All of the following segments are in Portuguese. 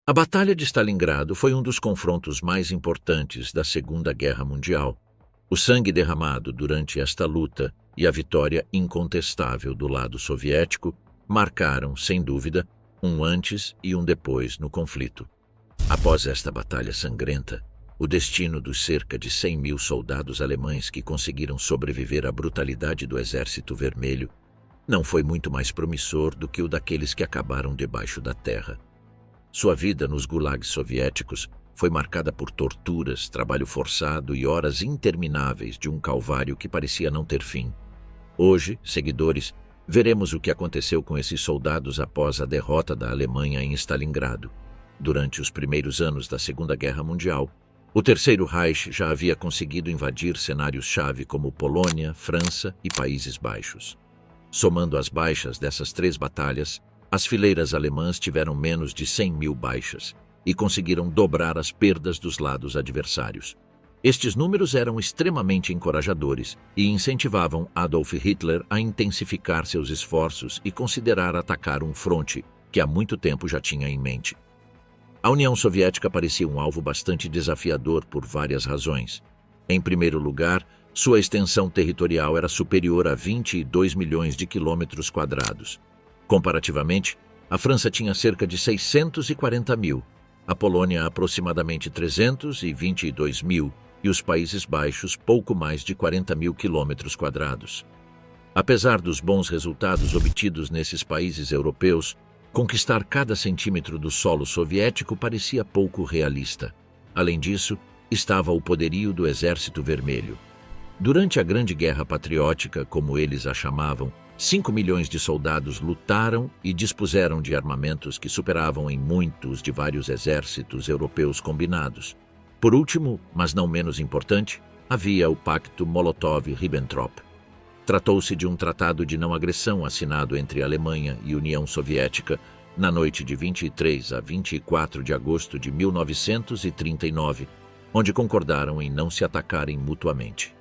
A Batalha de Stalingrado foi um dos confrontos mais importantes da Segunda Guerra Mundial. O sangue derramado durante esta luta e a vitória incontestável do lado soviético marcaram, sem dúvida, um antes e um depois no conflito. Após esta batalha sangrenta, o destino dos cerca de 100.000 soldados alemães que conseguiram sobreviver à brutalidade do Exército Vermelho não foi muito mais promissor do que o daqueles que acabaram debaixo da terra. Sua vida nos gulags soviéticos foi marcada por torturas, trabalho forçado e horas intermináveis de um calvário que parecia não ter fim. Hoje, seguidores, veremos o que aconteceu com esses soldados após a derrota da Alemanha em Stalingrado. Durante os primeiros anos da Segunda Guerra Mundial, o Terceiro Reich já havia conseguido invadir cenários-chave como Polônia, França e Países Baixos. Somando as baixas dessas 3 batalhas, as fileiras alemãs tiveram menos de 100.000 baixas e conseguiram dobrar as perdas dos lados adversários. Estes números eram extremamente encorajadores e incentivavam Adolf Hitler a intensificar seus esforços e considerar atacar um fronte que há muito tempo já tinha em mente. A União Soviética parecia um alvo bastante desafiador por várias razões. Em primeiro lugar, sua extensão territorial era superior a 22 milhões de quilômetros quadrados. Comparativamente, a França tinha cerca de 640 mil, a Polônia aproximadamente 322 mil e os Países Baixos pouco mais de 40 mil quilômetros quadrados. Apesar dos bons resultados obtidos nesses países europeus, conquistar cada centímetro do solo soviético parecia pouco realista. Além disso, estava o poderio do Exército Vermelho. Durante a Grande Guerra Patriótica, como eles a chamavam, 5 milhões de soldados lutaram e dispuseram de armamentos que superavam em muitos de vários exércitos europeus combinados. Por último, mas não menos importante, havia o Pacto Molotov-Ribbentrop. Tratou-se de um tratado de não agressão assinado entre Alemanha e União Soviética na noite de 23 a 24 de agosto de 1939, onde concordaram em não se atacarem mutuamente.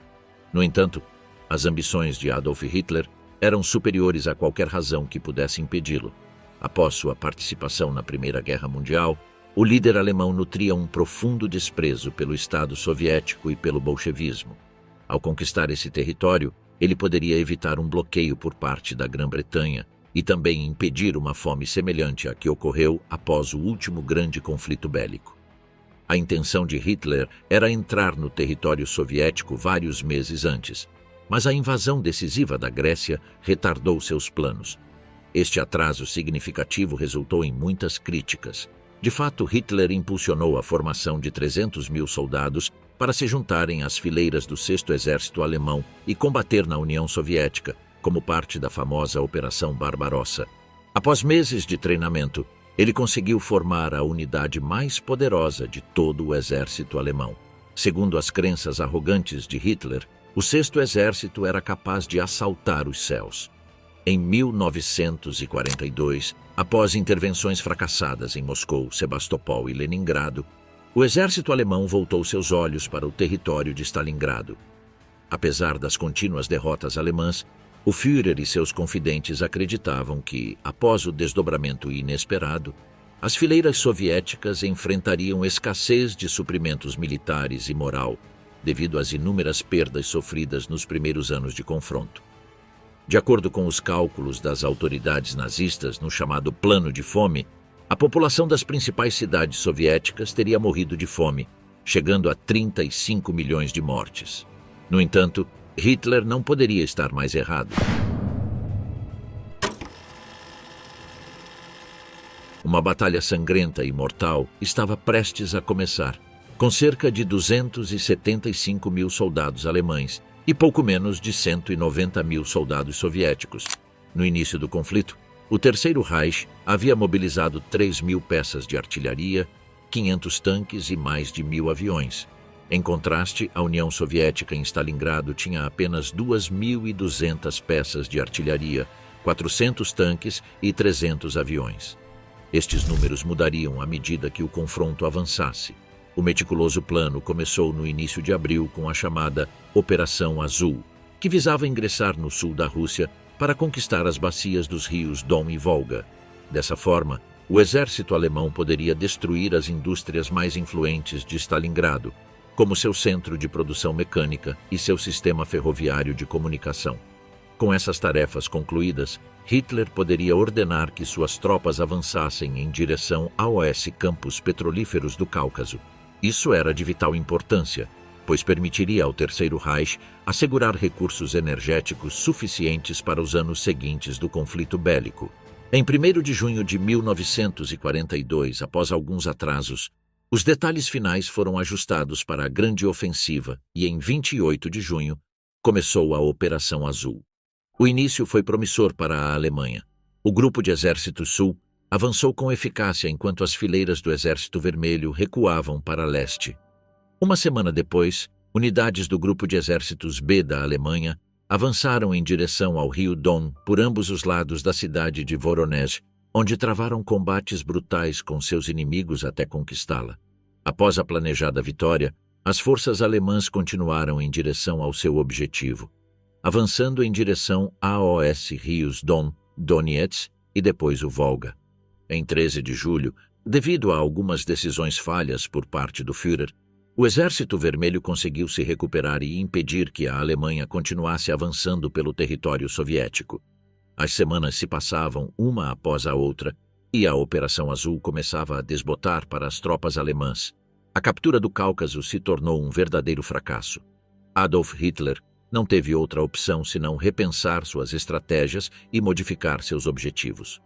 No entanto, as ambições de Adolf Hitler eram superiores a qualquer razão que pudesse impedi-lo. Após sua participação na Primeira Guerra Mundial, o líder alemão nutria um profundo desprezo pelo Estado soviético e pelo bolchevismo. Ao conquistar esse território, ele poderia evitar um bloqueio por parte da Grã-Bretanha e também impedir uma fome semelhante à que ocorreu após o último grande conflito bélico. A intenção de Hitler era entrar no território soviético vários meses antes, mas a invasão decisiva da Grécia retardou seus planos. Este atraso significativo resultou em muitas críticas. De fato, Hitler impulsionou a formação de 300 mil soldados para se juntarem às fileiras do 6º Exército Alemão e combater na União Soviética, como parte da famosa Operação Barbarossa. Após meses de treinamento, ele conseguiu formar a unidade mais poderosa de todo o exército alemão. Segundo as crenças arrogantes de Hitler, o 6º Exército era capaz de assaltar os céus. Em 1942, após intervenções fracassadas em Moscou, Sebastopol e Leningrado, o exército alemão voltou seus olhos para o território de Stalingrado. Apesar das contínuas derrotas alemãs, o Führer e seus confidentes acreditavam que, após o desdobramento inesperado, as fileiras soviéticas enfrentariam escassez de suprimentos militares e moral, devido às inúmeras perdas sofridas nos primeiros anos de confronto. De acordo com os cálculos das autoridades nazistas no chamado Plano de Fome, a população das principais cidades soviéticas teria morrido de fome, chegando a 35 milhões de mortes. No entanto, Hitler não poderia estar mais errado. Uma batalha sangrenta e mortal estava prestes a começar, com cerca de 275 mil soldados alemães e pouco menos de 190 mil soldados soviéticos. No início do conflito, o Terceiro Reich havia mobilizado 3.000 peças de artilharia, 500 tanques e mais de 1.000 aviões. Em contraste, a União Soviética em Stalingrado tinha apenas 2.200 peças de artilharia, 400 tanques e 300 aviões. Estes números mudariam à medida que o confronto avançasse. O meticuloso plano começou no início de abril com a chamada Operação Azul, que visava ingressar no sul da Rússia para conquistar as bacias dos rios Don e Volga. Dessa forma, o exército alemão poderia destruir as indústrias mais influentes de Stalingrado, como seu centro de produção mecânica e seu sistema ferroviário de comunicação. Com essas tarefas concluídas, Hitler poderia ordenar que suas tropas avançassem em direção a oeste campos petrolíferos do Cáucaso. Isso era de vital importância, pois permitiria ao Terceiro Reich assegurar recursos energéticos suficientes para os anos seguintes do conflito bélico. Em 1º de junho de 1942, após alguns atrasos, os detalhes finais foram ajustados para a grande ofensiva e, em 28 de junho, começou a Operação Azul. O início foi promissor para a Alemanha. O Grupo de Exército Sul avançou com eficácia enquanto as fileiras do Exército Vermelho recuavam para leste. Uma semana depois, unidades do Grupo de Exércitos B da Alemanha avançaram em direção ao rio Don por ambos os lados da cidade de Voronezh, onde travaram combates brutais com seus inimigos até conquistá-la. Após a planejada vitória, as forças alemãs continuaram em direção ao seu objetivo, avançando em direção a oeste rios Don, Donetsk e depois o Volga. Em 13 de julho, devido a algumas decisões falhas por parte do Führer, o Exército Vermelho conseguiu se recuperar e impedir que a Alemanha continuasse avançando pelo território soviético. As semanas se passavam uma após a outra e a Operação Azul começava a desbotar para as tropas alemãs. A captura do Cáucaso se tornou um verdadeiro fracasso. Adolf Hitler não teve outra opção senão repensar suas estratégias e modificar seus objetivos.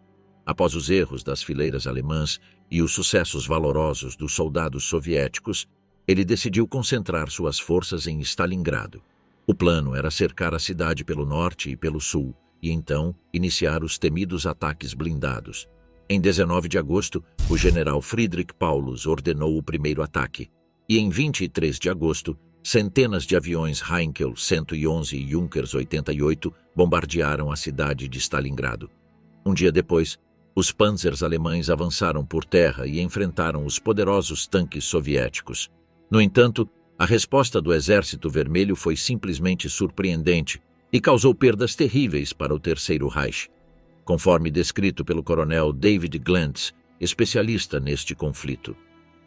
Após os erros das fileiras alemãs e os sucessos valorosos dos soldados soviéticos, ele decidiu concentrar suas forças em Stalingrado. O plano era cercar a cidade pelo norte e pelo sul, e então iniciar os temidos ataques blindados. Em 19 de agosto, o general Friedrich Paulus ordenou o primeiro ataque, e em 23 de agosto, centenas de aviões Heinkel 111 e Junkers 88 bombardearam a cidade de Stalingrado. Um dia depois, os panzers alemães avançaram por terra e enfrentaram os poderosos tanques soviéticos. No entanto, a resposta do Exército Vermelho foi simplesmente surpreendente e causou perdas terríveis para o Terceiro Reich. Conforme descrito pelo coronel David Glantz, especialista neste conflito,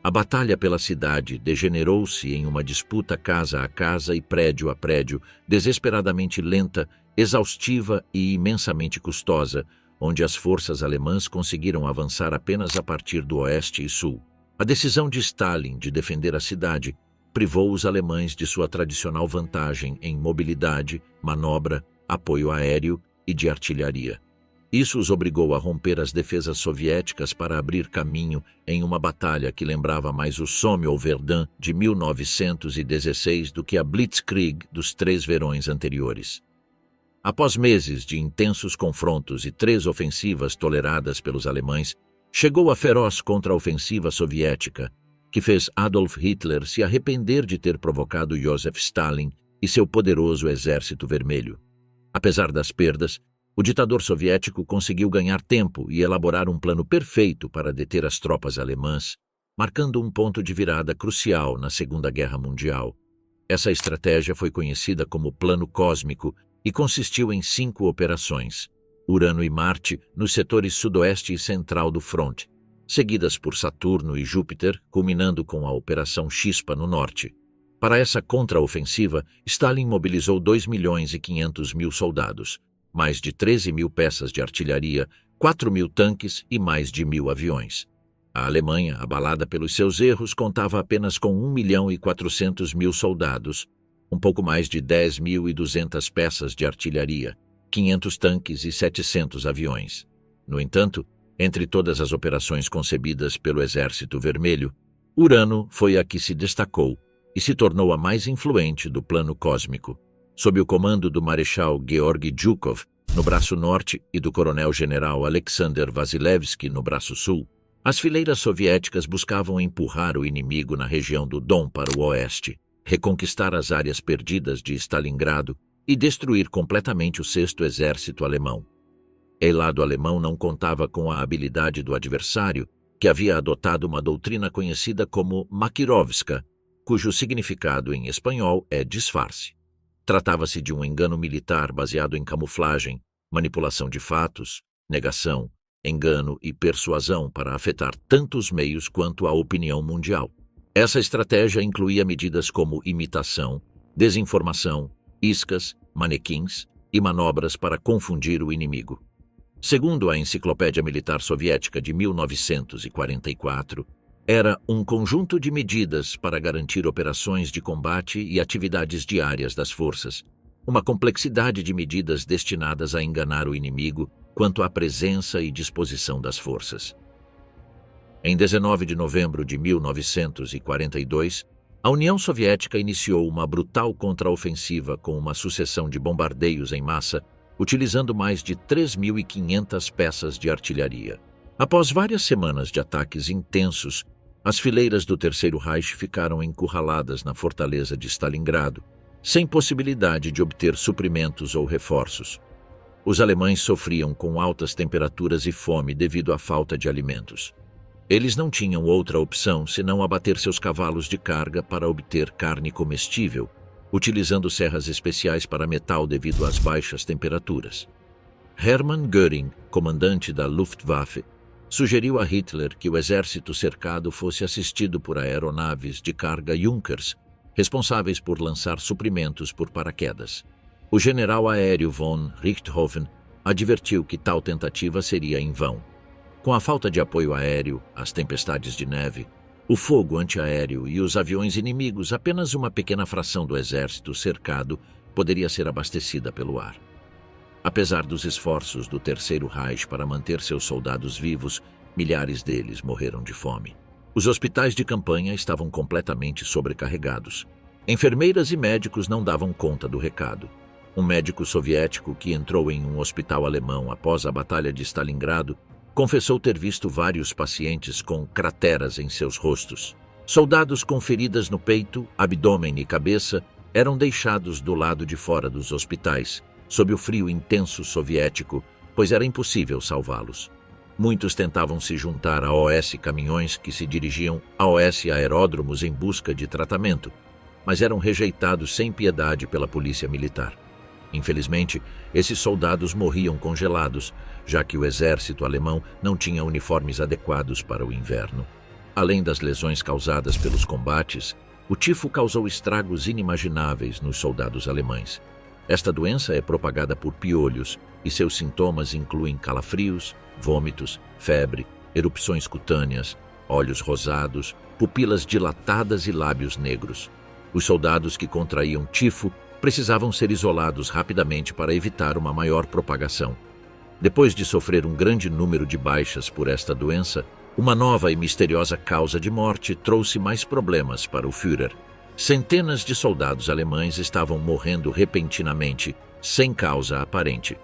a batalha pela cidade degenerou-se em uma disputa casa a casa e prédio a prédio, desesperadamente lenta, exaustiva e imensamente custosa, onde as forças alemãs conseguiram avançar apenas a partir do oeste e sul. A decisão de Stalin de defender a cidade privou os alemães de sua tradicional vantagem em mobilidade, manobra, apoio aéreo e de artilharia. Isso os obrigou a romper as defesas soviéticas para abrir caminho em uma batalha que lembrava mais o Somme ou Verdun de 1916 do que a Blitzkrieg dos 3 verões anteriores. Após meses de intensos confrontos e 3 ofensivas toleradas pelos alemães, chegou a feroz contra-ofensiva soviética, que fez Adolf Hitler se arrepender de ter provocado Joseph Stalin e seu poderoso Exército Vermelho. Apesar das perdas, o ditador soviético conseguiu ganhar tempo e elaborar um plano perfeito para deter as tropas alemãs, marcando um ponto de virada crucial na Segunda Guerra Mundial. Essa estratégia foi conhecida como Plano Cósmico e consistiu em 5 operações: Urano e Marte nos setores sudoeste e central do fronte, seguidas por Saturno e Júpiter, culminando com a Operação Chispa no norte. Para essa contra-ofensiva, Stalin mobilizou 2.500.000 soldados, mais de 13.000 peças de artilharia, 4.000 tanques e mais de 1.000 aviões. A Alemanha, abalada pelos seus erros, contava apenas com 1.400.000 soldados, um pouco mais de 10.200 peças de artilharia, 500 tanques e 700 aviões. No entanto, entre todas as operações concebidas pelo Exército Vermelho, Urano foi a que se destacou e se tornou a mais influente do plano cósmico. Sob o comando do Marechal Georgy Zhukov, no braço norte, e do coronel-general Alexander Vasilevsky, no braço sul, as fileiras soviéticas buscavam empurrar o inimigo na região do Don para o oeste, reconquistar as áreas perdidas de Stalingrado e destruir completamente o 6º Exército Alemão. O lado alemão não contava com a habilidade do adversário, que havia adotado uma doutrina conhecida como Makirovska, cujo significado em espanhol é disfarce. Tratava-se de um engano militar baseado em camuflagem, manipulação de fatos, negação engano e persuasão para afetar tanto os meios quanto a opinião mundial. Essa estratégia incluía medidas como imitação, desinformação, iscas, manequins e manobras para confundir o inimigo. Segundo a Enciclopédia Militar Soviética de 1944, era um conjunto de medidas para garantir operações de combate e atividades diárias das forças, uma complexidade de medidas destinadas a enganar o inimigo quanto à presença e disposição das forças. Em 19 de novembro de 1942, a União Soviética iniciou uma brutal contraofensiva com uma sucessão de bombardeios em massa, utilizando mais de 3.500 peças de artilharia. Após várias semanas de ataques intensos, as fileiras do Terceiro Reich ficaram encurraladas na fortaleza de Stalingrado, sem possibilidade de obter suprimentos ou reforços. Os alemães sofriam com altas temperaturas e fome devido à falta de alimentos. Eles não tinham outra opção senão abater seus cavalos de carga para obter carne comestível, utilizando serras especiais para metal devido às baixas temperaturas. Hermann Göring, comandante da Luftwaffe, sugeriu a Hitler que o exército cercado fosse assistido por aeronaves de carga Junkers, responsáveis por lançar suprimentos por paraquedas. O general aéreo von Richthofen advertiu que tal tentativa seria em vão. Com a falta de apoio aéreo, as tempestades de neve, o fogo antiaéreo e os aviões inimigos, apenas uma pequena fração do exército cercado poderia ser abastecida pelo ar. Apesar dos esforços do Terceiro Reich para manter seus soldados vivos, milhares deles morreram de fome. Os hospitais de campanha estavam completamente sobrecarregados. Enfermeiras e médicos não davam conta do recado. Um médico soviético que entrou em um hospital alemão após a Batalha de Stalingrado confessou ter visto vários pacientes com crateras em seus rostos. Soldados com feridas no peito, abdômen e cabeça eram deixados do lado de fora dos hospitais, sob o frio intenso soviético, pois era impossível salvá-los. Muitos tentavam se juntar a OS caminhões que se dirigiam a OS aeródromos em busca de tratamento, mas eram rejeitados sem piedade pela polícia militar. Infelizmente, esses soldados morriam congelados, já que o exército alemão não tinha uniformes adequados para o inverno. Além das lesões causadas pelos combates, o tifo causou estragos inimagináveis nos soldados alemães. Esta doença é propagada por piolhos e seus sintomas incluem calafrios, vômitos, febre, erupções cutâneas, olhos rosados, pupilas dilatadas e lábios negros. Os soldados que contraíam tifo precisavam ser isolados rapidamente para evitar uma maior propagação. Depois de sofrer um grande número de baixas por esta doença, uma nova e misteriosa causa de morte trouxe mais problemas para o Führer. Centenas de soldados alemães estavam morrendo repentinamente, sem causa aparente.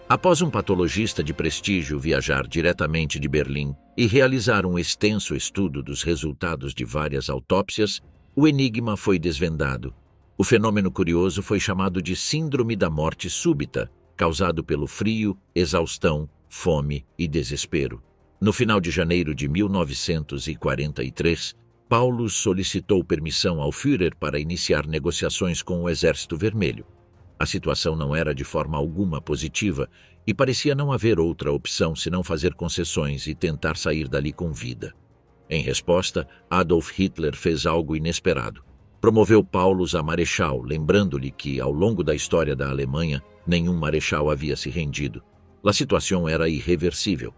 Após um patologista de prestígio viajar diretamente de Berlim e realizar um extenso estudo dos resultados de várias autópsias, o enigma foi desvendado. O fenômeno curioso foi chamado de Síndrome da Morte Súbita, causado pelo frio, exaustão, fome e desespero. No final de janeiro de 1943, Paulus solicitou permissão ao Führer para iniciar negociações com o Exército Vermelho. A situação não era de forma alguma positiva e parecia não haver outra opção senão fazer concessões e tentar sair dali com vida. Em resposta, Adolf Hitler fez algo inesperado. Promoveu Paulus a marechal, lembrando-lhe que, ao longo da história da Alemanha, nenhum marechal havia se rendido. A situação era irreversível.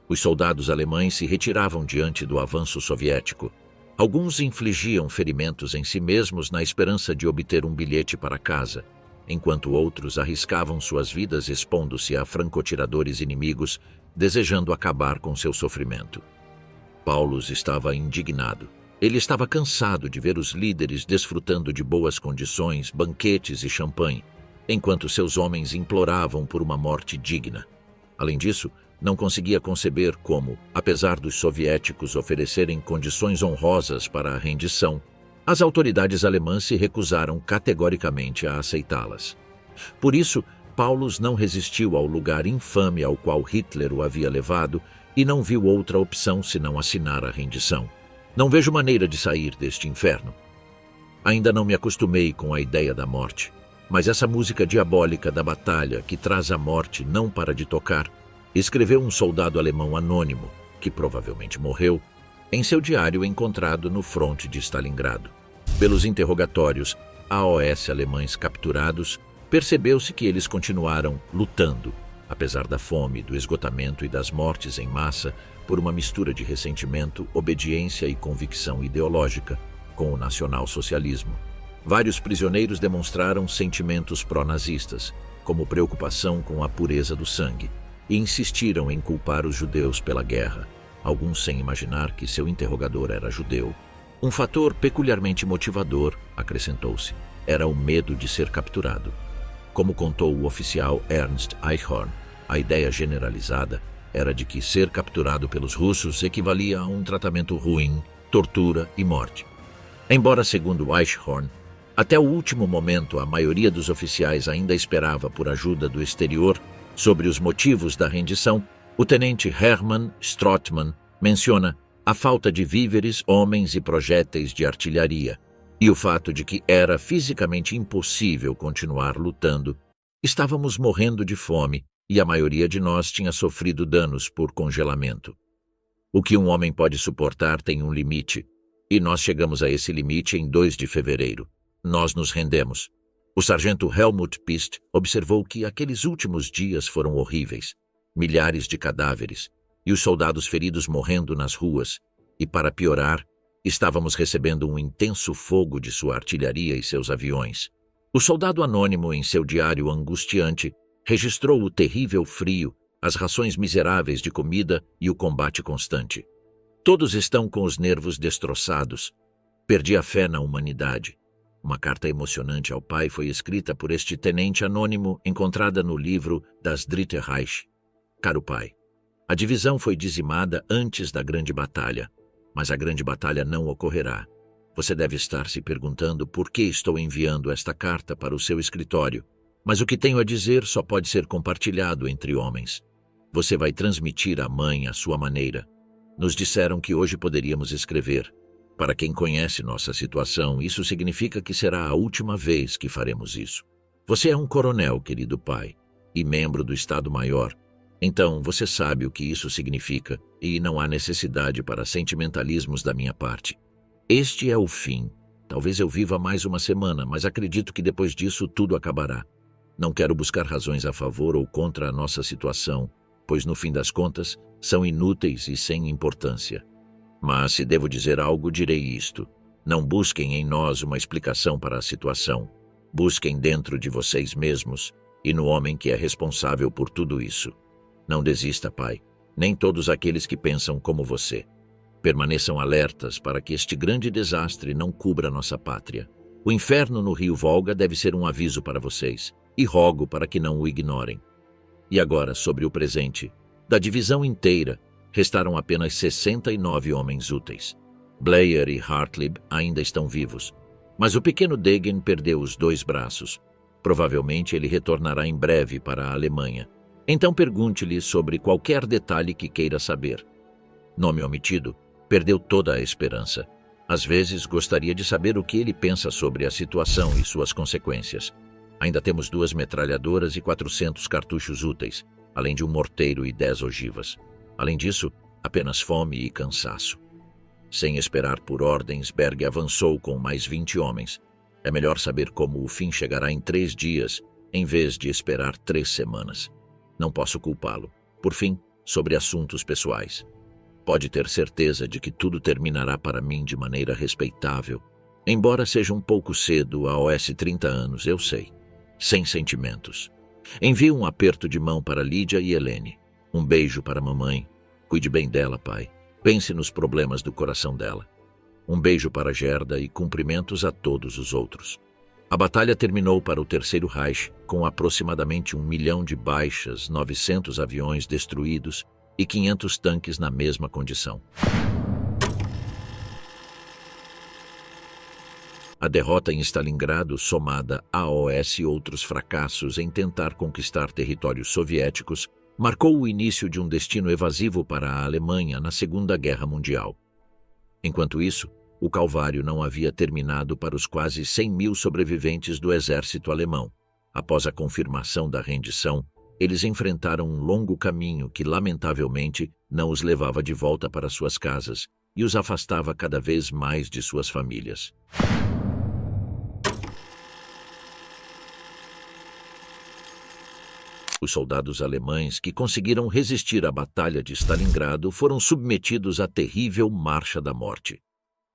Os soldados alemães se retiravam diante do avanço soviético. Alguns infligiam ferimentos em si mesmos na esperança de obter um bilhete para casa, enquanto outros arriscavam suas vidas expondo-se a francotiradores inimigos, desejando acabar com seu sofrimento. Paulus estava indignado. Ele estava cansado de ver os líderes desfrutando de boas condições, banquetes e champanhe, enquanto seus homens imploravam por uma morte digna. Além disso, não conseguia conceber como, apesar dos soviéticos oferecerem condições honrosas para a rendição, as autoridades alemãs se recusaram categoricamente a aceitá-las. Por isso, Paulus não resistiu ao lugar infame ao qual Hitler o havia levado e não viu outra opção senão assinar a rendição. Não vejo maneira de sair deste inferno. Ainda não me acostumei com a ideia da morte, mas essa música diabólica da batalha que traz a morte não para de tocar. escreveu um soldado alemão anônimo, que provavelmente morreu, em seu diário encontrado no fronte de Stalingrado. Pelos interrogatórios AOS alemães capturados, percebeu-se que eles continuaram lutando, apesar da fome, do esgotamento e das mortes em massa, por uma mistura de ressentimento, obediência e convicção ideológica com o nacionalsocialismo. Vários prisioneiros demonstraram sentimentos pró-nazistas, como preocupação com a pureza do sangue, e insistiram em culpar os judeus pela guerra, alguns sem imaginar que seu interrogador era judeu. Um fator peculiarmente motivador, acrescentou-se, era o medo de ser capturado. Como contou o oficial Ernst Eichhorn, a ideia generalizada era de que ser capturado pelos russos equivalia a um tratamento ruim, tortura e morte. Embora, segundo Eichhorn, até o último momento a maioria dos oficiais ainda esperava por ajuda do exterior sobre os motivos da rendição, o tenente Hermann Strothmann menciona a falta de víveres, homens e projéteis de artilharia, e o fato de que era fisicamente impossível continuar lutando. Estávamos morrendo de fome e a maioria de nós tinha sofrido danos por congelamento. O que um homem pode suportar tem um limite, e nós chegamos a esse limite em 2 de fevereiro. Nós nos rendemos. O sargento Helmut Pist observou que aqueles últimos dias foram horríveis. Milhares de cadáveres, e os soldados feridos morrendo nas ruas, e para piorar, estávamos recebendo um intenso fogo de sua artilharia e seus aviões. O soldado anônimo, em seu diário angustiante, registrou o terrível frio, as rações miseráveis de comida e o combate constante. Todos estão com os nervos destroçados. Perdi a fé na humanidade. Uma carta emocionante ao pai foi escrita por este tenente anônimo, encontrada no livro das Dritte Reich. Caro pai, a divisão foi dizimada antes da grande batalha, mas a grande batalha não ocorrerá. Você deve estar se perguntando por que estou enviando esta carta para o seu escritório, mas o que tenho a dizer só pode ser compartilhado entre homens. Você vai transmitir à mãe à sua maneira. Nos disseram que hoje poderíamos escrever. Para quem conhece nossa situação, isso significa que será a última vez que faremos isso. Você é um coronel, querido pai, e membro do Estado-Maior. Então, você sabe o que isso significa, e não há necessidade para sentimentalismos da minha parte. Este é o fim. Talvez eu viva mais uma semana, mas acredito que depois disso tudo acabará. Não quero buscar razões a favor ou contra a nossa situação, pois no fim das contas, são inúteis e sem importância. Mas se devo dizer algo, direi isto. Não busquem em nós uma explicação para a situação. Busquem dentro de vocês mesmos e no homem que é responsável por tudo isso. Não desista, pai, nem todos aqueles que pensam como você. Permaneçam alertas para que este grande desastre não cubra nossa pátria. O inferno no rio Volga deve ser um aviso para vocês, e rogo para que não o ignorem. E agora, sobre o presente. Da divisão inteira, restaram apenas 69 homens úteis. Blair e Hartlib ainda estão vivos, mas o pequeno Degen perdeu os 2 braços. Provavelmente ele retornará em breve para a Alemanha. Então pergunte-lhe sobre qualquer detalhe que queira saber. Nome omitido, perdeu toda a esperança. Às vezes gostaria de saber o que ele pensa sobre a situação e suas consequências. Ainda temos 2 metralhadoras e 400 cartuchos úteis, além de um morteiro e 10 ogivas. Além disso, apenas fome e cansaço. Sem esperar por ordens, Berg avançou com mais 20 homens. É melhor saber como o fim chegará em 3 dias, em vez de esperar 3 semanas. Não posso culpá-lo. Por fim, sobre assuntos pessoais. Pode ter certeza de que tudo terminará para mim de maneira respeitável. Embora seja um pouco cedo, aos 30 anos, eu sei. Sem sentimentos. Envio um aperto de mão para Lídia e Helene. Um beijo para a mamãe. Cuide bem dela, pai. Pense nos problemas do coração dela. Um beijo para Gerda e cumprimentos a todos os outros. A batalha terminou para o Terceiro Reich com aproximadamente 1 milhão de baixas, 900 aviões destruídos e 500 tanques na mesma condição. A derrota em Stalingrado, somada a AOS e outros fracassos em tentar conquistar territórios soviéticos, marcou o início de um destino evasivo para a Alemanha na Segunda Guerra Mundial. Enquanto isso, o calvário não havia terminado para os quase 100 mil sobreviventes do exército alemão. Após a confirmação da rendição, eles enfrentaram um longo caminho que, lamentavelmente, não os levava de volta para suas casas e os afastava cada vez mais de suas famílias. Os soldados alemães que conseguiram resistir à Batalha de Stalingrado foram submetidos à terrível Marcha da Morte.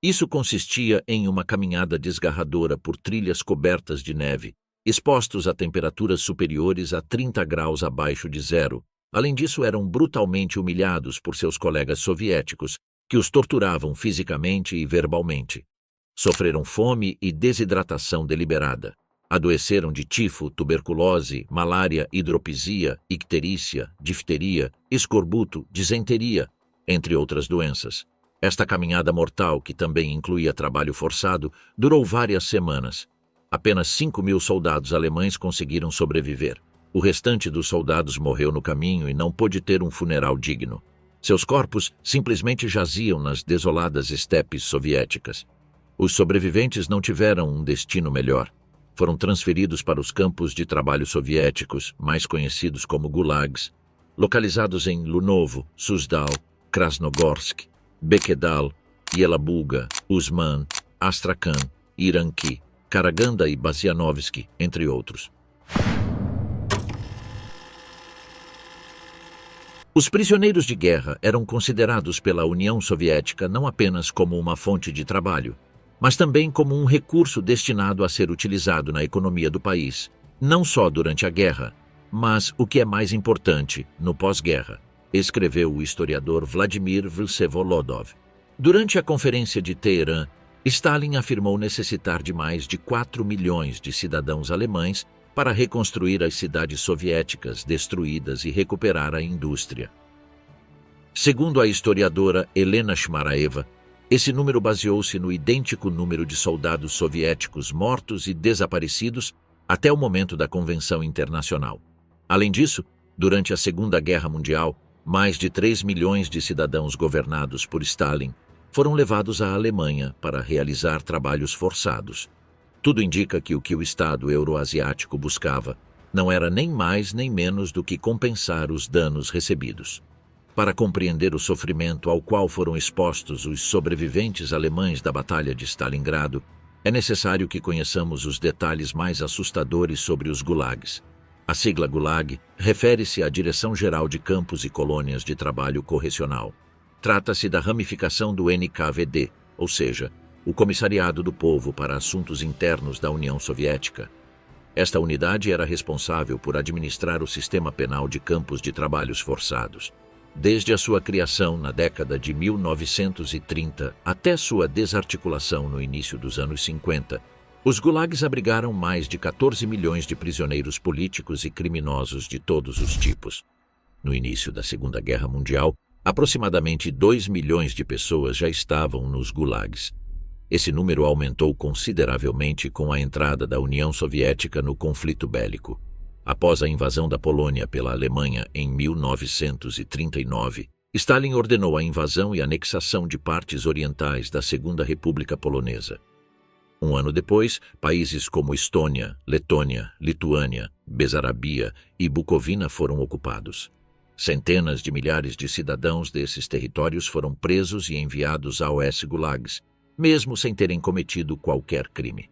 Isso consistia em uma caminhada desgarradora por trilhas cobertas de neve, expostos a temperaturas superiores a 30 graus abaixo de zero. Além disso, eram brutalmente humilhados por seus colegas soviéticos, que os torturavam fisicamente e verbalmente. Sofreram fome e desidratação deliberada. Adoeceram de tifo, tuberculose, malária, hidropisia, icterícia, difteria, escorbuto, disenteria, entre outras doenças. Esta caminhada mortal, que também incluía trabalho forçado, durou várias semanas. Apenas 5.000 soldados alemães conseguiram sobreviver. O restante dos soldados morreu no caminho e não pôde ter um funeral digno. Seus corpos simplesmente jaziam nas desoladas estepes soviéticas. Os sobreviventes não tiveram um destino melhor. Foram transferidos para os campos de trabalho soviéticos, mais conhecidos como gulags, localizados em Lunovo, Suzdal, Krasnogorsk, Bekedal, Yelabuga, Usman, Astrakhan, Iranki, Karaganda e Bazianovsky, entre outros. Os prisioneiros de guerra eram considerados pela União Soviética não apenas como uma fonte de trabalho, mas também como um recurso destinado a ser utilizado na economia do país, não só durante a guerra, mas, o que é mais importante, no pós-guerra, escreveu o historiador Vladimir Vsevolodov. Durante a Conferência de Teherã, Stalin afirmou necessitar de mais de 4 milhões de cidadãos alemães para reconstruir as cidades soviéticas destruídas e recuperar a indústria. Segundo a historiadora Helena Shmaraeva, esse número baseou-se no idêntico número de soldados soviéticos mortos e desaparecidos até o momento da Convenção Internacional. Além disso, durante a Segunda Guerra Mundial, mais de 3 milhões de cidadãos governados por Stalin foram levados à Alemanha para realizar trabalhos forçados. Tudo indica que o Estado euroasiático buscava não era nem mais nem menos do que compensar os danos recebidos. Para compreender o sofrimento ao qual foram expostos os sobreviventes alemães da Batalha de Stalingrado, é necessário que conheçamos os detalhes mais assustadores sobre os gulags. A sigla Gulag refere-se à Direção-Geral de Campos e Colônias de Trabalho Correcional. Trata-se da ramificação do NKVD, ou seja, o Comissariado do Povo para Assuntos Internos da União Soviética. Esta unidade era responsável por administrar o sistema penal de campos de trabalhos forçados. Desde a sua criação na década de 1930 até sua desarticulação no início dos anos 50, os gulags abrigaram mais de 14 milhões de prisioneiros políticos e criminosos de todos os tipos. No início da Segunda Guerra Mundial, aproximadamente 2 milhões de pessoas já estavam nos gulags. Esse número aumentou consideravelmente com a entrada da União Soviética no conflito bélico. Após a invasão da Polônia pela Alemanha em 1939, Stalin ordenou a invasão e anexação de partes orientais da Segunda República Polonesa. Um ano depois, países como Estônia, Letônia, Lituânia, Bessarabia e Bucovina foram ocupados. Centenas de milhares de cidadãos desses territórios foram presos e enviados aos gulags, mesmo sem terem cometido qualquer crime.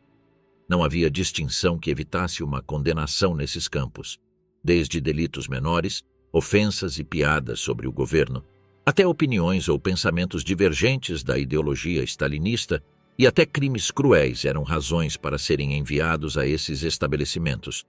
Não havia distinção que evitasse uma condenação nesses campos, desde delitos menores, ofensas e piadas sobre o governo, até opiniões ou pensamentos divergentes da ideologia stalinista, e até crimes cruéis eram razões para serem enviados a esses estabelecimentos.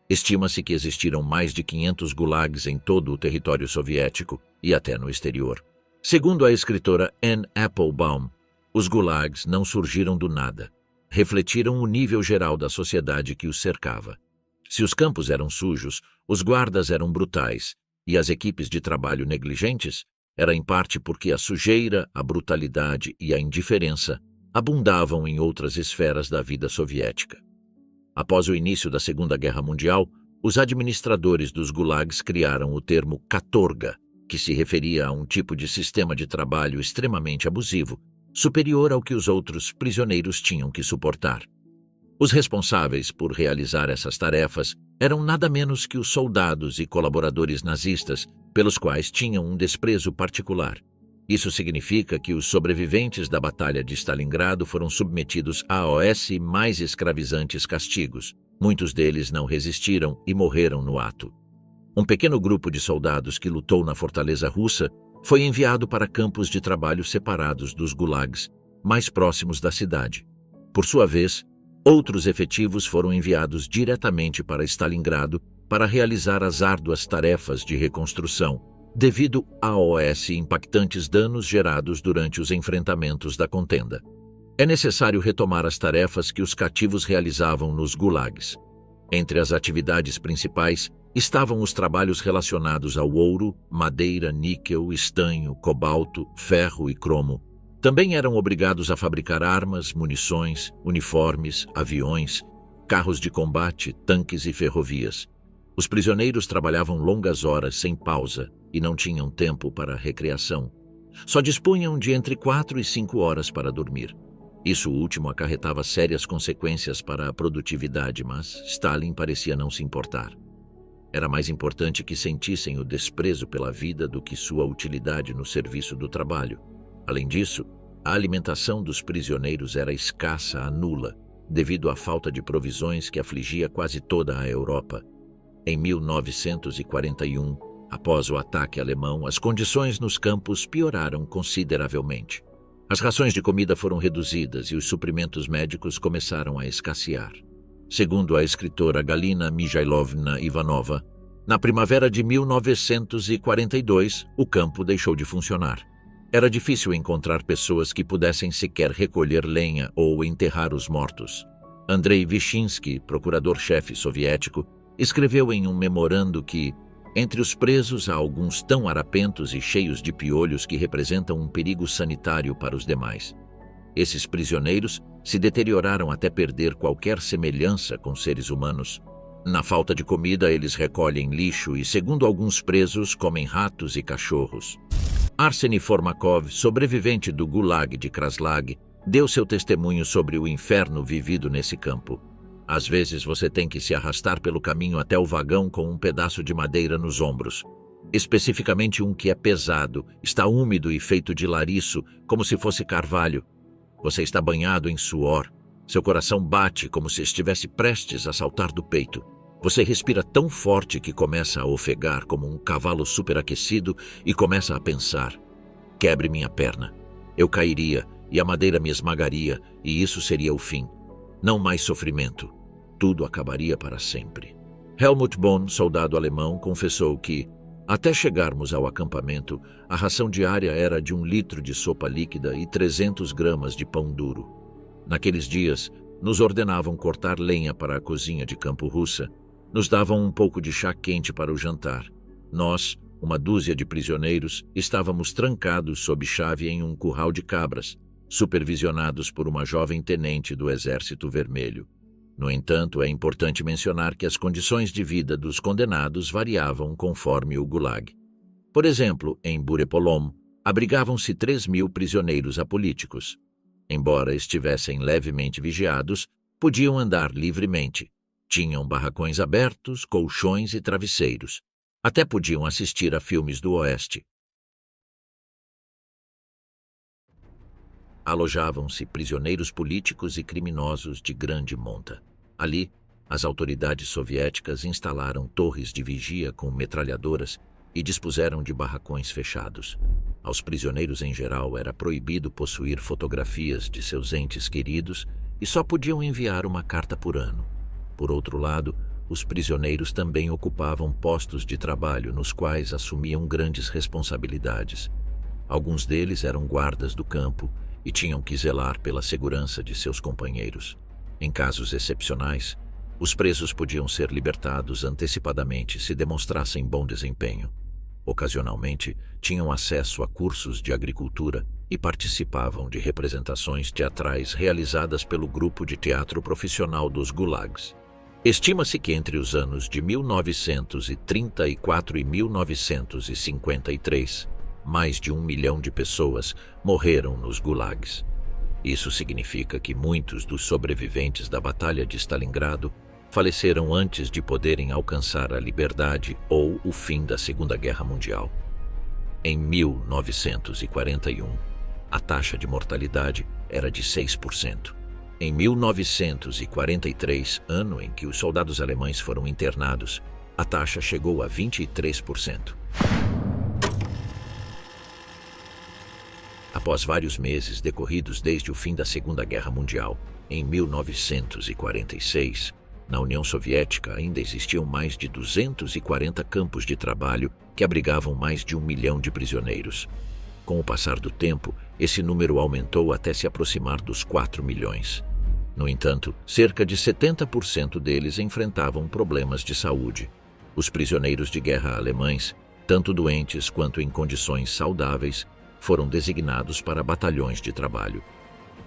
Estima-se que existiram mais de 500 gulags em todo o território soviético e até no exterior. Segundo a escritora Anne Applebaum, os gulags não surgiram do nada. Refletiram o nível geral da sociedade que os cercava. Se os campos eram sujos, os guardas eram brutais, e as equipes de trabalho negligentes, era em parte porque a sujeira, a brutalidade e a indiferença abundavam em outras esferas da vida soviética. Após o início da Segunda Guerra Mundial, os administradores dos gulags criaram o termo katorga, que se referia a um tipo de sistema de trabalho extremamente abusivo, superior ao que os outros prisioneiros tinham que suportar. Os responsáveis por realizar essas tarefas eram nada menos que os soldados e colaboradores nazistas, pelos quais tinham um desprezo particular. Isso significa que os sobreviventes da Batalha de Stalingrado foram submetidos aos mais escravizantes castigos. Muitos deles não resistiram e morreram no ato. Um pequeno grupo de soldados que lutou na fortaleza russa foi enviado para campos de trabalho separados dos gulags, mais próximos da cidade. Por sua vez, outros efetivos foram enviados diretamente para Stalingrado para realizar as árduas tarefas de reconstrução, devido aos impactantes danos gerados durante os enfrentamentos da contenda. É necessário retomar as tarefas que os cativos realizavam nos gulags. Entre as atividades principais estavam os trabalhos relacionados ao ouro, madeira, níquel, estanho, cobalto, ferro e cromo. Também eram obrigados a fabricar armas, munições, uniformes, aviões, carros de combate, tanques e ferrovias. Os prisioneiros trabalhavam longas horas sem pausa e não tinham tempo para recreação. Só dispunham de entre 4 e 5 horas para dormir. Isso último acarretava sérias consequências para a produtividade, mas Stalin parecia não se importar. Era mais importante que sentissem o desprezo pela vida do que sua utilidade no serviço do trabalho. Além disso, a alimentação dos prisioneiros era escassa a nula, devido à falta de provisões que afligia quase toda a Europa. Em 1941, após o ataque alemão, as condições nos campos pioraram consideravelmente. As rações de comida foram reduzidas e os suprimentos médicos começaram a escassear. Segundo a escritora Galina Mijailovna Ivanova, na primavera de 1942, o campo deixou de funcionar. Era difícil encontrar pessoas que pudessem sequer recolher lenha ou enterrar os mortos. Andrei Vyshinsky, procurador-chefe soviético, escreveu em um memorando que, entre os presos há alguns tão harapentos e cheios de piolhos que representam um perigo sanitário para os demais. Esses prisioneiros se deterioraram até perder qualquer semelhança com seres humanos. Na falta de comida, eles recolhem lixo e, segundo alguns presos, comem ratos e cachorros. Arseny Formakov, sobrevivente do Gulag de Kraslag, deu seu testemunho sobre o inferno vivido nesse campo. Às vezes você tem que se arrastar pelo caminho até o vagão com um pedaço de madeira nos ombros. Especificamente um que é pesado, está úmido e feito de lariço, como se fosse carvalho. Você está banhado em suor. Seu coração bate como se estivesse prestes a saltar do peito. Você respira tão forte que começa a ofegar como um cavalo superaquecido e começa a pensar: quebre minha perna. Eu cairia e a madeira me esmagaria e isso seria o fim. Não mais sofrimento. Tudo acabaria para sempre. Helmut Bohn, soldado alemão, confessou que, até chegarmos ao acampamento, a ração diária era de 1 litro de sopa líquida e 300 gramas de pão duro. Naqueles dias, nos ordenavam cortar lenha para a cozinha de campo russa. Nos davam um pouco de chá quente para o jantar. Nós, uma dúzia de prisioneiros, estávamos trancados sob chave em um curral de cabras, supervisionados por uma jovem tenente do Exército Vermelho. No entanto, é importante mencionar que as condições de vida dos condenados variavam conforme o Gulag. Por exemplo, em Burepolom, abrigavam-se 3.000 prisioneiros apolíticos. Embora estivessem levemente vigiados, podiam andar livremente. Tinham barracões abertos, colchões e travesseiros. Até podiam assistir a filmes do Oeste. Alojavam-se prisioneiros políticos e criminosos de grande monta. Ali, as autoridades soviéticas instalaram torres de vigia com metralhadoras e dispuseram de barracões fechados. Aos prisioneiros em geral era proibido possuir fotografias de seus entes queridos e só podiam enviar uma carta por ano. Por outro lado, os prisioneiros também ocupavam postos de trabalho nos quais assumiam grandes responsabilidades. Alguns deles eram guardas do campo e tinham que zelar pela segurança de seus companheiros. Em casos excepcionais, os presos podiam ser libertados antecipadamente se demonstrassem bom desempenho. Ocasionalmente, tinham acesso a cursos de agricultura e participavam de representações teatrais realizadas pelo grupo de teatro profissional dos gulags. Estima-se que entre os anos de 1934 e 1953, mais de 1 milhão de pessoas morreram nos gulags. Isso significa que muitos dos sobreviventes da Batalha de Stalingrado faleceram antes de poderem alcançar a liberdade ou o fim da Segunda Guerra Mundial. Em 1941, a taxa de mortalidade era de 6%. Em 1943, ano em que os soldados alemães foram internados, a taxa chegou a 23%. Após vários meses decorridos desde o fim da Segunda Guerra Mundial, em 1946, na União Soviética ainda existiam mais de 240 campos de trabalho que abrigavam mais de 1 milhão de prisioneiros. Com o passar do tempo, esse número aumentou até se aproximar dos 4 milhões. No entanto, cerca de 70% deles enfrentavam problemas de saúde. Os prisioneiros de guerra alemães, tanto doentes quanto em condições saudáveis, foram designados para batalhões de trabalho.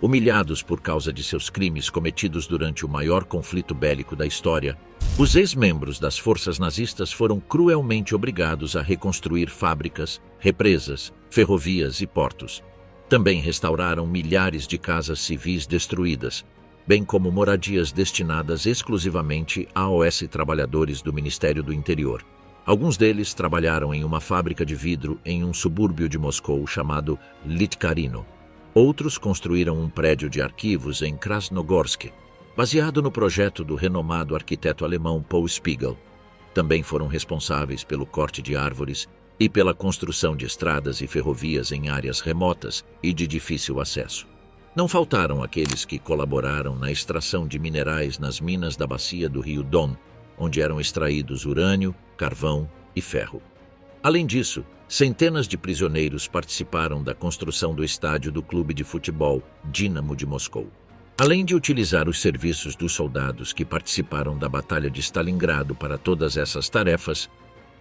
Humilhados por causa de seus crimes cometidos durante o maior conflito bélico da história, os ex-membros das forças nazistas foram cruelmente obrigados a reconstruir fábricas, represas, ferrovias e portos. Também restauraram milhares de casas civis destruídas, bem como moradias destinadas exclusivamente a trabalhadores do Ministério do Interior. Alguns deles trabalharam em uma fábrica de vidro em um subúrbio de Moscou chamado Litkarino. Outros construíram um prédio de arquivos em Krasnogorsk, baseado no projeto do renomado arquiteto alemão Paul Spiegel. Também foram responsáveis pelo corte de árvores e pela construção de estradas e ferrovias em áreas remotas e de difícil acesso. Não faltaram aqueles que colaboraram na extração de minerais nas minas da bacia do rio Don, onde eram extraídos urânio, carvão e ferro. Além disso, centenas de prisioneiros participaram da construção do estádio do clube de futebol Dínamo de Moscou. Além de utilizar os serviços dos soldados que participaram da Batalha de Stalingrado para todas essas tarefas,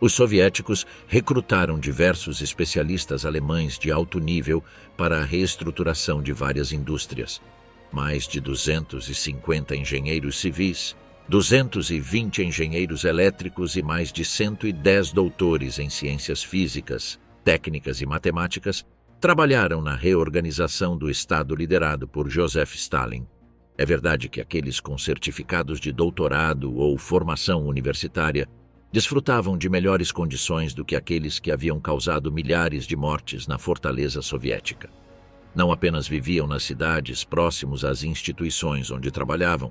os soviéticos recrutaram diversos especialistas alemães de alto nível para a reestruturação de várias indústrias. Mais de 250 engenheiros civis, 220 engenheiros elétricos e mais de 110 doutores em ciências físicas, técnicas e matemáticas trabalharam na reorganização do Estado liderado por Joseph Stalin. É verdade que aqueles com certificados de doutorado ou formação universitária desfrutavam de melhores condições do que aqueles que haviam causado milhares de mortes na fortaleza soviética. Não apenas viviam nas cidades próximos às instituições onde trabalhavam,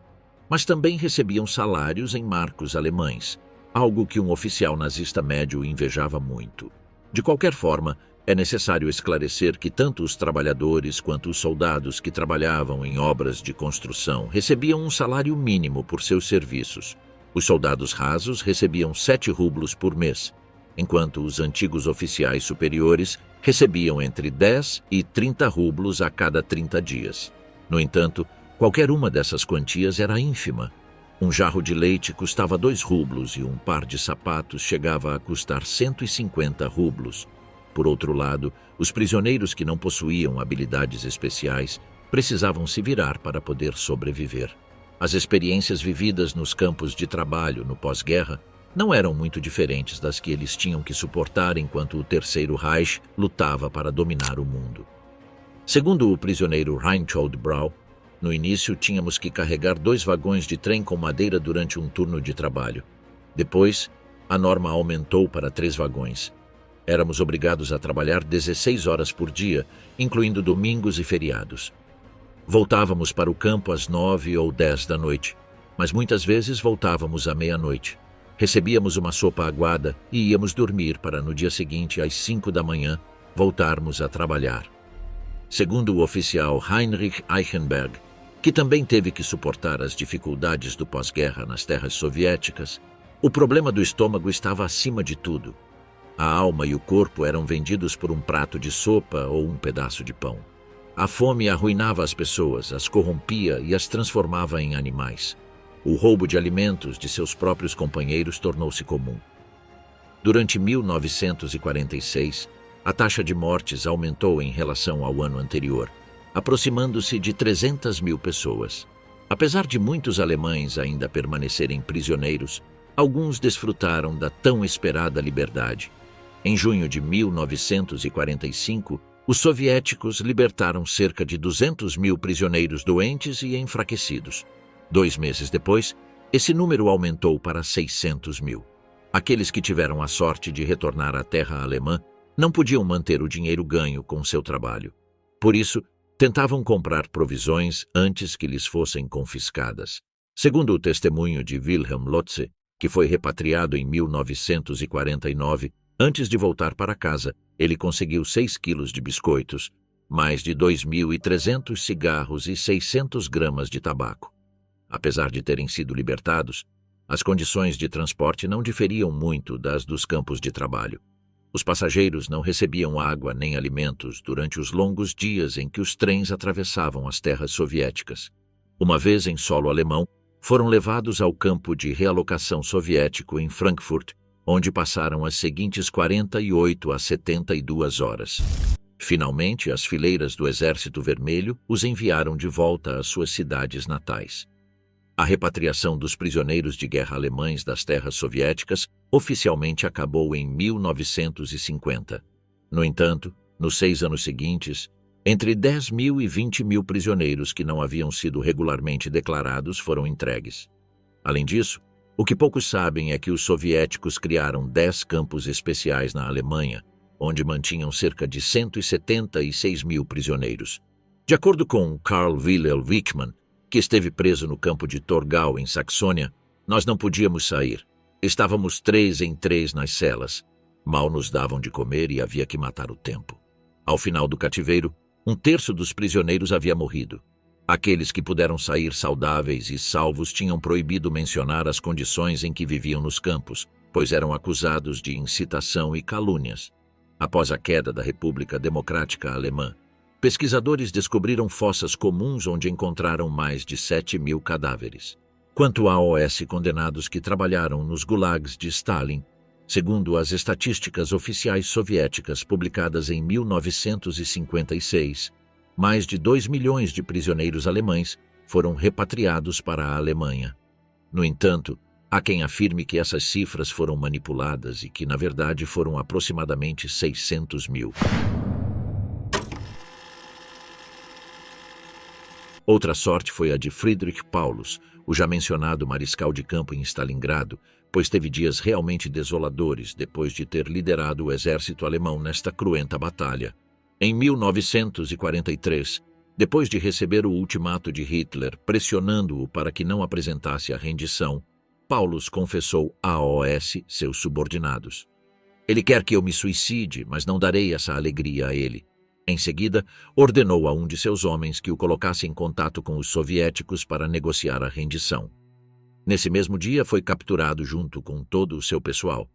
mas também recebiam salários em marcos alemães, algo que um oficial nazista médio invejava muito. De qualquer forma, é necessário esclarecer que tanto os trabalhadores quanto os soldados que trabalhavam em obras de construção recebiam um salário mínimo por seus serviços. Os soldados rasos recebiam 7 rublos por mês, enquanto os antigos oficiais superiores recebiam entre 10 e 30 rublos a cada 30 dias. No entanto, qualquer uma dessas quantias era ínfima. Um jarro de leite custava 2 rublos e um par de sapatos chegava a custar 150 rublos. Por outro lado, os prisioneiros que não possuíam habilidades especiais precisavam se virar para poder sobreviver. As experiências vividas nos campos de trabalho no pós-guerra não eram muito diferentes das que eles tinham que suportar enquanto o Terceiro Reich lutava para dominar o mundo. Segundo o prisioneiro Reinhold Brau, no início tínhamos que carregar 2 vagões de trem com madeira durante um turno de trabalho. Depois, a norma aumentou para 3 vagões. Éramos obrigados a trabalhar 16 horas por dia, incluindo domingos e feriados. Voltávamos para o campo às 9 ou 10 da noite, mas muitas vezes voltávamos à meia-noite. Recebíamos uma sopa aguada e íamos dormir para no dia seguinte, às 5 da manhã, voltarmos a trabalhar. Segundo o oficial Heinrich Eichenberg, que também teve que suportar as dificuldades do pós-guerra nas terras soviéticas, o problema do estômago estava acima de tudo. A alma e o corpo eram vendidos por um prato de sopa ou um pedaço de pão. A fome arruinava as pessoas, as corrompia e as transformava em animais. O roubo de alimentos de seus próprios companheiros tornou-se comum. Durante 1946, a taxa de mortes aumentou em relação ao ano anterior, aproximando-se de 300 mil pessoas. Apesar de muitos alemães ainda permanecerem prisioneiros, alguns desfrutaram da tão esperada liberdade. Em junho de 1945, os soviéticos libertaram cerca de 200 mil prisioneiros doentes e enfraquecidos. 2 meses depois, Esse número aumentou para 600 mil. Aqueles que tiveram a sorte de retornar à terra alemã não podiam manter o dinheiro ganho com seu trabalho. Por isso, tentavam comprar provisões antes que lhes fossem confiscadas. Segundo o testemunho de Wilhelm Lotze, que foi repatriado em 1949, antes de voltar para casa, ele conseguiu 6 quilos de biscoitos, mais de 2.300 cigarros e 600 gramas de tabaco. Apesar de terem sido libertados, as condições de transporte não diferiam muito das dos campos de trabalho. Os passageiros não recebiam água nem alimentos durante os longos dias em que os trens atravessavam as terras soviéticas. Uma vez em solo alemão, foram levados ao campo de realocação soviético em Frankfurt, onde passaram as seguintes 48 a 72 horas. Finalmente, as fileiras do Exército Vermelho os enviaram de volta às suas cidades natais. A repatriação dos prisioneiros de guerra alemães das terras soviéticas oficialmente acabou em 1950. No entanto, nos 6 anos seguintes, entre 10 mil e 20 mil prisioneiros que não haviam sido regularmente declarados foram entregues. Além disso, o que poucos sabem é que os soviéticos criaram 10 campos especiais na Alemanha, onde mantinham cerca de 176 mil prisioneiros. De acordo com Karl Wilhelm Wickmann, que esteve preso no campo de Torgau, em Saxônia, nós não podíamos sair. Estávamos 3 em 3 nas celas. Mal nos davam de comer e havia que matar o tempo. Ao final do cativeiro, 1/3 dos prisioneiros havia morrido. Aqueles que puderam sair saudáveis e salvos tinham proibido mencionar as condições em que viviam nos campos, pois eram acusados de incitação e calúnias. Após a queda da República Democrática Alemã, pesquisadores descobriram fossas comuns onde encontraram mais de 7 mil cadáveres. Quanto a OS condenados que trabalharam nos gulags de Stalin, segundo as estatísticas oficiais soviéticas publicadas em 1956, mais de 2 milhões de prisioneiros alemães foram repatriados para a Alemanha. No entanto, há quem afirme que essas cifras foram manipuladas e que, na verdade, foram aproximadamente 600 mil. Outra sorte foi a de Friedrich Paulus, o já mencionado mariscal de campo em Stalingrado, pois teve dias realmente desoladores depois de ter liderado o exército alemão nesta cruenta batalha. Em 1943, depois de receber o ultimato de Hitler pressionando-o para que não apresentasse a rendição, Paulus confessou a OS seus subordinados. Ele quer que eu me suicide, mas não darei essa alegria a ele. Em seguida, ordenou a um de seus homens que o colocasse em contato com os soviéticos para negociar a rendição. Nesse mesmo dia, foi capturado junto com todo o seu pessoal.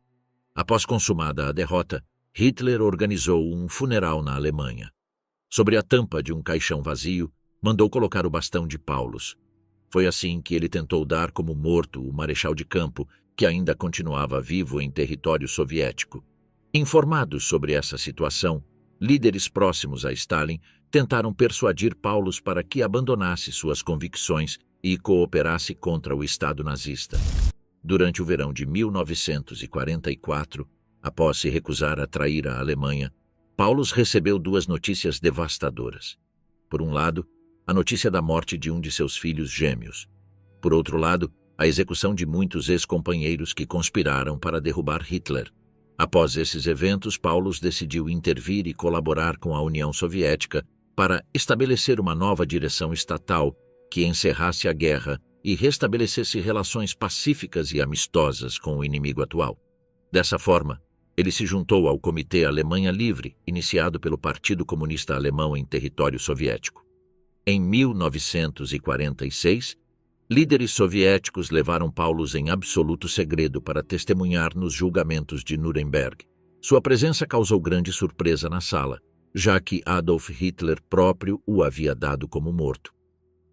Após consumada a derrota, Hitler organizou um funeral na Alemanha. Sobre a tampa de um caixão vazio, mandou colocar o bastão de Paulus. Foi assim que ele tentou dar como morto o marechal de campo, que ainda continuava vivo em território soviético. Informados sobre essa situação, líderes próximos a Stalin tentaram persuadir Paulus para que abandonasse suas convicções e cooperasse contra o Estado nazista. Durante o verão de 1944, após se recusar a trair a Alemanha, Paulus recebeu 2 notícias devastadoras. Por um lado, a notícia da morte de um de seus filhos gêmeos. Por outro lado, a execução de muitos ex-companheiros que conspiraram para derrubar Hitler. Após esses eventos, Paulus decidiu intervir e colaborar com a União Soviética para estabelecer uma nova direção estatal que encerrasse a guerra e restabelecesse relações pacíficas e amistosas com o inimigo atual. Dessa forma, ele se juntou ao Comitê Alemanha Livre, iniciado pelo Partido Comunista Alemão em território soviético. Em 1946, líderes soviéticos levaram Paulus em absoluto segredo para testemunhar nos julgamentos de Nuremberg. Sua presença causou grande surpresa na sala, já que Adolf Hitler próprio o havia dado como morto.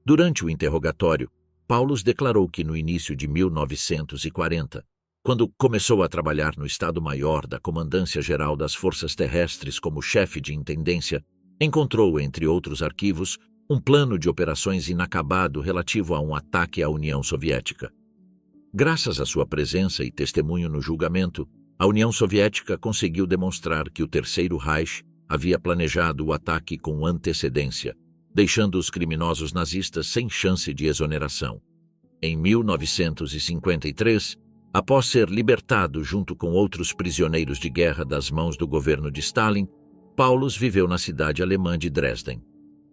Durante o interrogatório, Paulus declarou que no início de 1940, quando começou a trabalhar no Estado-Maior da Comandância Geral das Forças Terrestres como chefe de intendência, encontrou, entre outros arquivos, um plano de operações inacabado relativo a um ataque à União Soviética. Graças à sua presença e testemunho no julgamento, a União Soviética conseguiu demonstrar que o Terceiro Reich havia planejado o ataque com antecedência, deixando os criminosos nazistas sem chance de exoneração. Em 1953, após ser libertado junto com outros prisioneiros de guerra das mãos do governo de Stalin, Paulus viveu na cidade alemã de Dresden.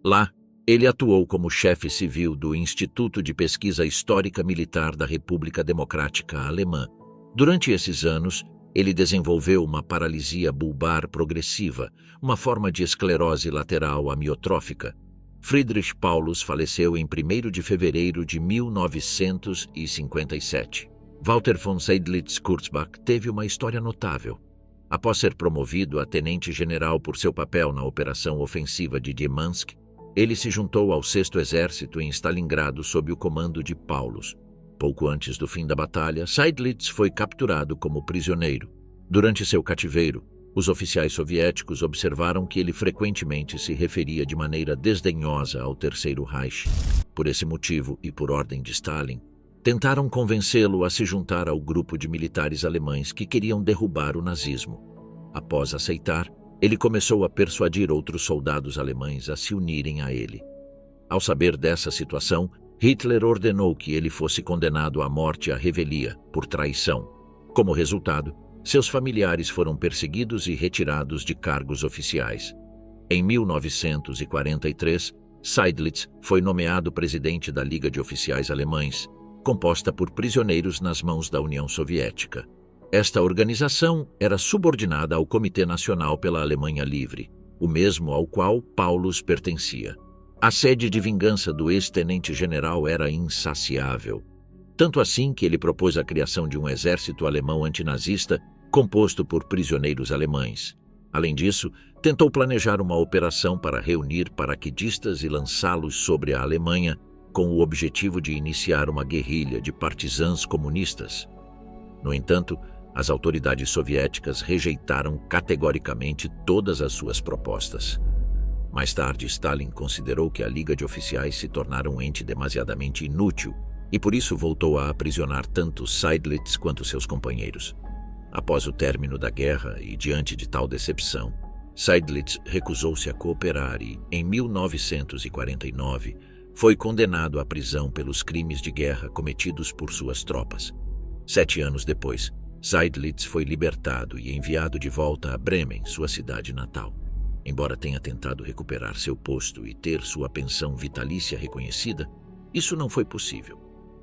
Lá, ele atuou como chefe civil do Instituto de Pesquisa Histórica Militar da República Democrática Alemã. Durante esses anos, ele desenvolveu uma paralisia bulbar progressiva, uma forma de esclerose lateral amiotrófica. Friedrich Paulus faleceu em 1º de fevereiro de 1957. Walter von Seydlitz-Kurzbach teve uma história notável. Após ser promovido a tenente-general por seu papel na operação ofensiva de Diemansk, ele se juntou ao 6º Exército em Stalingrado sob o comando de Paulus. Pouco antes do fim da batalha, Seydlitz foi capturado como prisioneiro. Durante seu cativeiro, os oficiais soviéticos observaram que ele frequentemente se referia de maneira desdenhosa ao Terceiro Reich. Por esse motivo e por ordem de Stalin, tentaram convencê-lo a se juntar ao grupo de militares alemães que queriam derrubar o nazismo. Após aceitar, ele começou a persuadir outros soldados alemães a se unirem a ele. Ao saber dessa situação, Hitler ordenou que ele fosse condenado à morte à revelia, por traição. Como resultado, seus familiares foram perseguidos e retirados de cargos oficiais. Em 1943, Seydlitz foi nomeado presidente da Liga de Oficiais Alemães, composta por prisioneiros nas mãos da União Soviética. Esta organização era subordinada ao Comitê Nacional pela Alemanha Livre, o mesmo ao qual Paulus pertencia. A sede de vingança do ex-tenente-general era insaciável, tanto assim que ele propôs a criação de um exército alemão antinazista composto por prisioneiros alemães. Além disso, tentou planejar uma operação para reunir paraquedistas e lançá-los sobre a Alemanha, com o objetivo de iniciar uma guerrilha de partisãs comunistas. No entanto, as autoridades soviéticas rejeitaram categoricamente todas as suas propostas. Mais tarde, Stalin considerou que a Liga de Oficiais se tornara um ente demasiadamente inútil e por isso voltou a aprisionar tanto Seydlitz quanto seus companheiros. Após o término da guerra e diante de tal decepção, Seydlitz recusou-se a cooperar e, em 1949, foi condenado à prisão pelos crimes de guerra cometidos por suas tropas. 7 anos depois, Seydlitz foi libertado e enviado de volta a Bremen, sua cidade natal. Embora tenha tentado recuperar seu posto e ter sua pensão vitalícia reconhecida, isso não foi possível.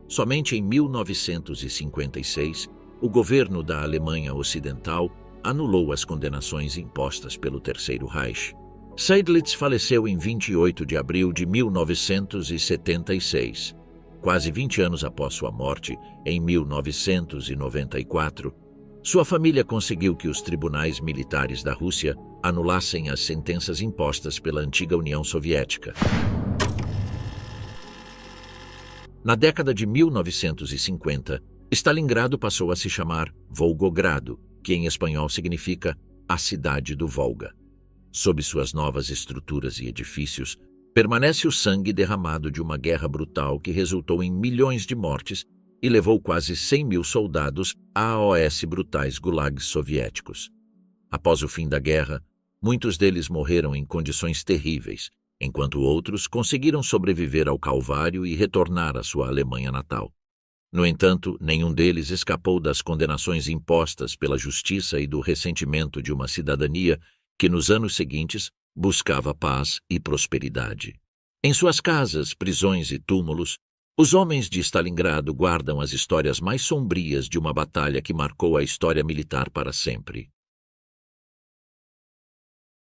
Somente em 1956, o governo da Alemanha Ocidental anulou as condenações impostas pelo Terceiro Reich. Seydlitz faleceu em 28 de abril de 1976. Quase 20 anos após sua morte, em 1994, sua família conseguiu que os tribunais militares da Rússia anulassem as sentenças impostas pela antiga União Soviética. Na década de 1950, Stalingrado passou a se chamar Volgogrado, que em espanhol significa a cidade do Volga. Sob suas novas estruturas e edifícios, permanece o sangue derramado de uma guerra brutal que resultou em milhões de mortes e levou quase 100 mil soldados a AOS brutais gulags soviéticos. Após o fim da guerra, muitos deles morreram em condições terríveis, enquanto outros conseguiram sobreviver ao calvário e retornar à sua Alemanha natal. No entanto, nenhum deles escapou das condenações impostas pela justiça e do ressentimento de uma cidadania que, nos anos seguintes, buscava paz e prosperidade. Em suas casas, prisões e túmulos, os homens de Stalingrado guardam as histórias mais sombrias de uma batalha que marcou a história militar para sempre.